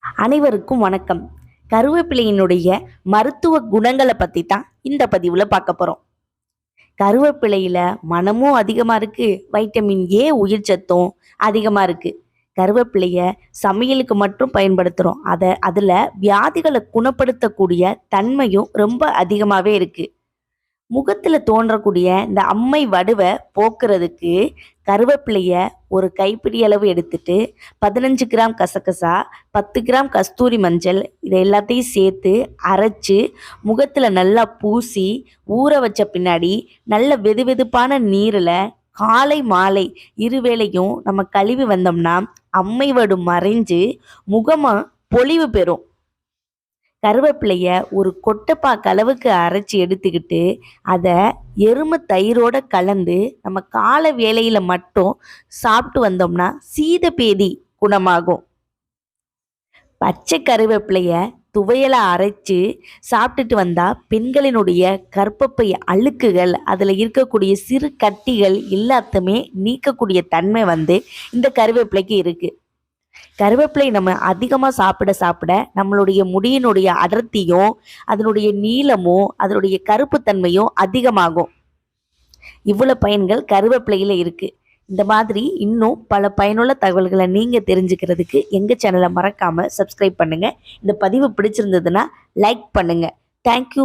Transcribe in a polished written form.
அனைவருக்கும் வணக்கம். கருவேப்பிலையினுடைய மருத்துவ குணங்களை பற்றி தான் இந்த பதிவில் பார்க்க போகிறோம். கருவேப்பிலையில் மணமும் அதிகமாக இருக்குது, வைட்டமின் ஏ உயிர் சத்தும் அதிகமாக இருக்குது. கருவேப்பிலையை சமையலுக்கு மட்டும் பயன்படுத்துகிறோம். அதில் வியாதிகளை குணப்படுத்தக்கூடிய தன்மையும் ரொம்ப அதிகமாகவே இருக்குது. முகத்தில் தோன்றக்கூடிய இந்த அம்மை வடுவை போக்குறதுக்கு கருவேப்பிலையை ஒரு கைப்பிடி அளவு எடுத்துட்டு 15 கிராம் கசகசா, 10 கிராம் கஸ்தூரி மஞ்சள் இதை எல்லாத்தையும் சேர்த்து அரைச்சி முகத்தில் நல்லா பூசி ஊற வச்ச பின்னாடி நல்ல வெதுவெதுப்பான நீரில் காலை மாலை இருவேளையும் நம்ம கழுவி வந்தோம்னா அம்மை வடு மறைஞ்சு முகமாக பொலிவு பெறும். கருவேப்பிலைய ஒரு கொட்டைப்பாக்கு அளவுக்கு அரைச்சி எடுத்துக்கிட்டு அதை எருமை தயிரோட கலந்து நம்ம காலை வேளையில் மட்டும் சாப்பிட்டு வந்தோம்னா சீதபேதி குணமாகும். பச்சை கருவேப்பிலைய துவையலை அரைச்சி சாப்பிட்டுட்டு வந்தால் பெண்களினுடைய கர்ப்பப்பை அழுக்குகள், அதில் இருக்கக்கூடிய சிறு கட்டிகள் எல்லாத்தையுமே நீக்கக்கூடிய தன்மை இந்த கருவேப்பிலைக்கு இருக்குது. கருவேப்பிலை நம்ம அதிகமாக சாப்பிட நம்மளுடைய முடியினுடைய அடர்த்தியும் அதனுடைய நீளமும் அதனுடைய கருப்புத்தன்மையும் அதிகமாகும். இவ்வளோ பயன்கள் கருவேப்பிலையில் இருக்குது. இந்த மாதிரி இன்னும் பல பயனுள்ள தகவல்களை நீங்கள் தெரிஞ்சுக்கிறதுக்கு எங்கள் சேனலை மறக்காமல் சப்ஸ்கிரைப் பண்ணுங்கள். இந்த பதிவு பிடிச்சிருந்ததுன்னா லைக் பண்ணுங்கள். தேங்க்யூ.